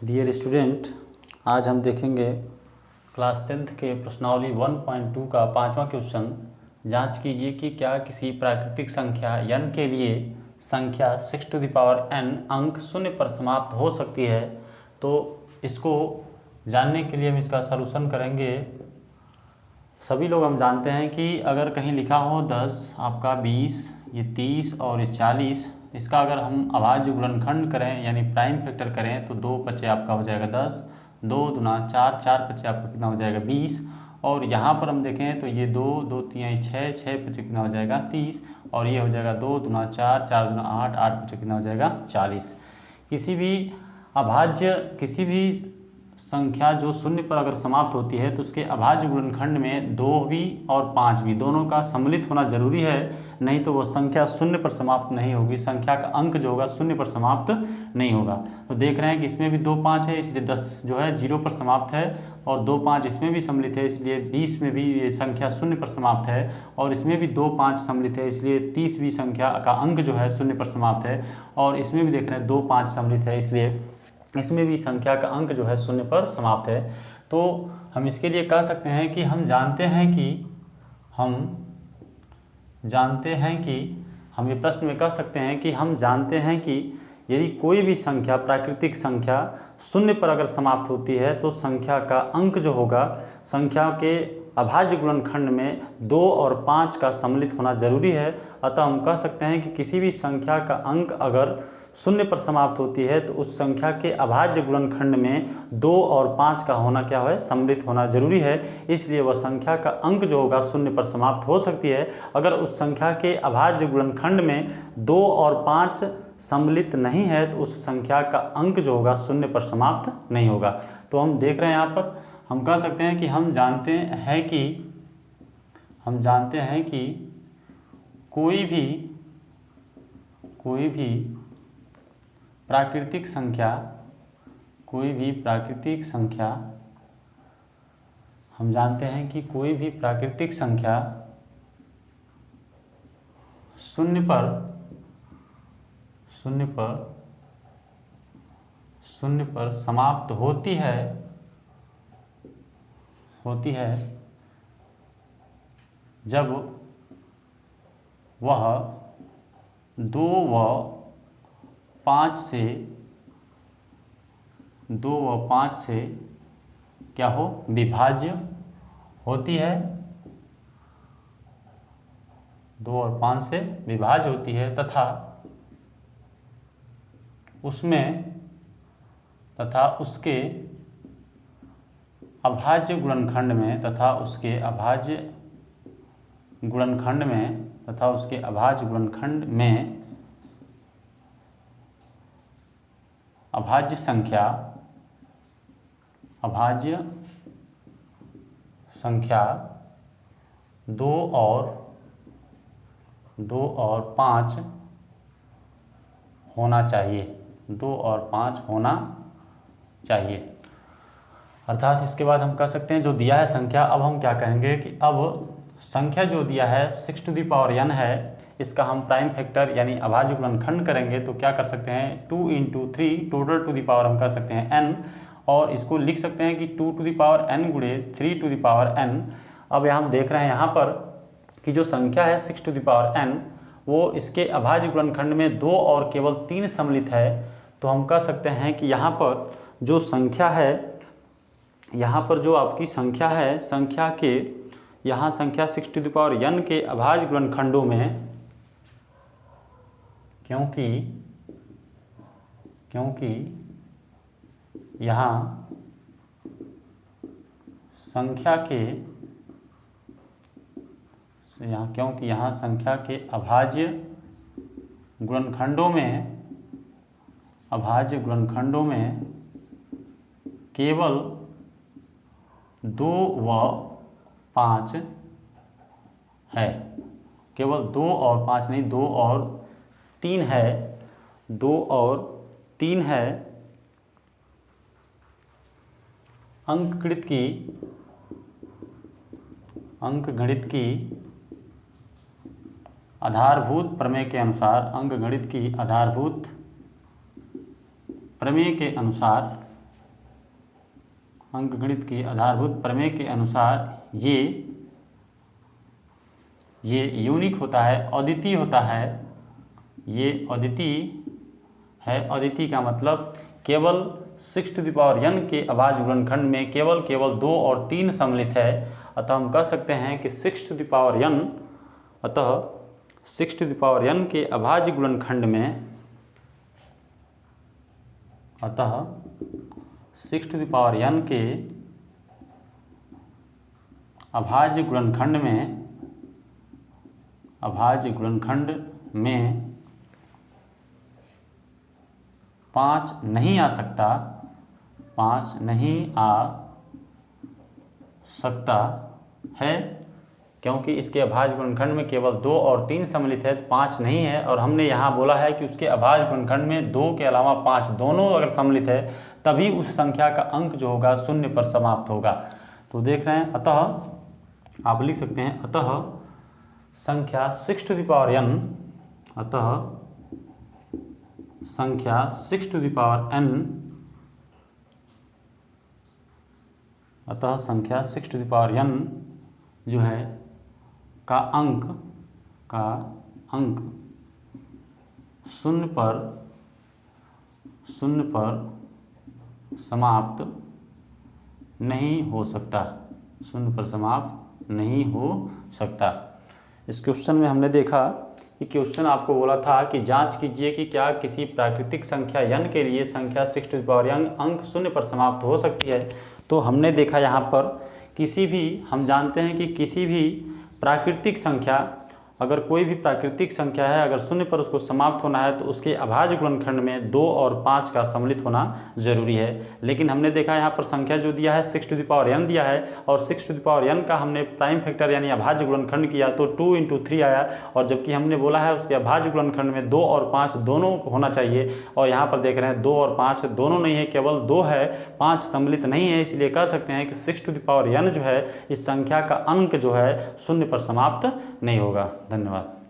Dear student, आज हम देखेंगे क्लास 10th के प्रश्नावली 1.2 का 5वां क्वेश्चन। जांच कीजिए कि क्या किसी प्राकृतिक संख्या n के लिए संख्या 6 टू द पावर n अंक शून्य पर समाप्त हो सकती है। तो इसको जानने के लिए हम इसका सलूशन करेंगे। सभी लोग हम जानते हैं कि अगर कहीं लिखा हो 10, आपका 20, ये 30 और ये 40, इसका अगर हम अभाज्य गुणनखंड करें यानी प्राइम फैक्टर करें तो 2 पचे आपका हो जाएगा 10, 2 दूना 4, 4 पचे आपका कितना हो जाएगा 20। और यहाँ पर हम देखें तो ये 2, 2 3 6, 6 पचे कितना हो जाएगा 30, और ये हो जाएगा 2 दूना 4, 4 दूना 8, 8 पचे कितना हो जाएगा 40। किसी भी अभाज्य किसी भी संख्या जो शून्य पर अगर समाप्त होती है तो उसके अभाज्य गुणनखंड में 2 भी और 5 भी दोनों का सम्मिलित होना जरूरी है, नहीं तो वो संख्या शून्य पर समाप्त नहीं होगी, संख्या का अंक जो होगा शून्य पर समाप्त नहीं होगा। तो देख रहे हैं कि इसमें भी 2 5 है, इसलिए 10 जो है 0 पर समाप्त है, और 2 5 इसमें भी सम्मिलित है, इसलिए 20 में भी ये संख्या शून्य पर समाप्त है, और इसमें भी 2 5 सम्मिलित है, इसलिए 30 भी संख्या का अंक जो है शून्य पर समाप्त है, और इसमें भी देख रहे हैं 2 5 सम्मिलित है, इसलिए इसमें भी संख्या का अंक जो है शून्य पर समाप्त है। तो हम इसके लिए कह सकते हैं कि हम जानते हैं कि हम ये प्रश्न में कह सकते हैं कि हम जानते हैं कि यदि कोई भी संख्या प्राकृतिक संख्या शून्य पर अगर समाप्त होती है तो संख्या का अंक जो होगा संख्या के अभाज्य गुणनखंड में 2 और 5 का सम्मिलित होना जरूरी है। अतः हम कह सकते हैं कि किसी भी संख्या का अंक अगर शून्य पर समाप्त होती है तो उस संख्या के अभाज्य गुणनखंड में 2 और 5 का होना क्या है, सम्मिलित होना जरूरी है। इसलिए वह संख्या का अंक जो होगा शून्य पर समाप्त हो सकती है। अगर उस संख्या के अभाज्य गुणनखंड में 2 और 5 सम्मिलित नहीं है तो उस संख्या का अंक जो होगा शून्य पर समाप्त नहीं होगा। तो हम देख रहे हैं यहाँ पर हम कह सकते हैं कि हम जानते हैं कि कोई भी प्राकृतिक संख्या हम जानते हैं कि कोई भी प्राकृतिक संख्या शून्य पर समाप्त होती है जब वह 2 व 5 से क्या हो, विभाज्य होती है, 2 और 5 से विभाज्य होती है तथा उसके अभाज्य गुणनखंड में अभाज्य संख्या 2 और 5 होना चाहिए, 2 और 5 होना चाहिए। अर्थात इसके बाद हम कह सकते हैं जो दिया है संख्या, अब हम क्या कहेंगे कि अब संख्या जो दिया है 6 टू द पावर n है, इसका हम प्राइम फैक्टर यानी अभाज्य गुणनखंड करेंगे तो क्या कर सकते हैं 2 × 3 टोटल टू द पावर हम कर सकते हैं n, और इसको लिख सकते हैं कि 2 टू द पावर n गुणे 3 टू द पावर n। अब यहाँ हम देख रहे हैं यहाँ पर कि जो संख्या है 6 टू द पावर n वो इसके अभाज्य गुणनखंड में 2 और केवल 3 सम्मिलित है। तो हम कह सकते हैं कि यहाँ पर जो संख्या है, यहाँ पर जो आपकी संख्या है, संख्या के यहाँ संख्या 6 टू द पावर n के अभाज्य गुणनखंडों में क्योंकि यहाँ संख्या के अभाज्य गुणनखंडों में केवल 2 व 5 है, केवल 2 और 5 नहीं, 2 और 3 है, 2 और 3 है। अंकगणित की आधारभूत प्रमेय के अनुसार अंकगणित की आधारभूत प्रमेय के अनुसार ये यूनिक होता है, अद्वितीय होता है। ये अद्वितीय है। अद्वितीय का मतलब केवल 6n के अभाज्य गुणनखंड में केवल 2 और 3 सम्मिलित है। अतः हम कह सकते हैं कि 6n, अतः 6n के अभाज्य गुणनखंड में, अतः 6n के अभाज्य गुणनखंड में 5 नहीं आ सकता, 5 नहीं आ सकता है, क्योंकि इसके अभाज्य गुणनखंड में केवल 2 और 3 सम्मिलित है, तो 5 नहीं है। और हमने यहाँ बोला है कि उसके अभाज्य गुणनखंड में 2 के अलावा 5 दोनों अगर सम्मिलित है तभी उस संख्या का अंक जो होगा 0 पर समाप्त होगा। तो देख रहे हैं, अतः आप लिख सकते हैं, अतः संख्या 6n, अतः संख्या 6n, अतः संख्या 6n जो है का अंक 0 पर समाप्त नहीं हो सकता, 0 पर समाप्त नहीं हो सकता। इस क्वेश्चन में हमने देखा कि क्वेश्चन आपको बोला था कि जांच कीजिए कि क्या किसी प्राकृतिक संख्या n के लिए संख्या 6n अंक 0 पर समाप्त हो सकती है। तो हमने देखा यहाँ पर किसी भी, हम जानते हैं कि किसी भी प्राकृतिक संख्या, अगर कोई भी प्राकृतिक संख्या है, अगर 0 पर उसको समाप्त होना है तो उसके अभाज्य गुणनखंड में 2 और 5 का सम्मिलित होना जरूरी है। लेकिन हमने देखा यहाँ पर संख्या जो दिया है 6n दिया है, और 6n का हमने प्राइम फैक्टर यानी अभाज्य गुणनखंड किया तो 2 × 3 आया, और जबकि हमने बोला है उसके अभाज्य गुणनखंड में 2 और 5 दोनों होना चाहिए, और यहाँ पर देख रहे हैं 2 और 5 दोनों नहीं है, केवल 2 है, 5 सम्मिलित नहीं है। इसलिए कह सकते हैं कि 6n जो है इस संख्या का अंक जो है 0 पर समाप्त नहीं होगा। धन्यवाद।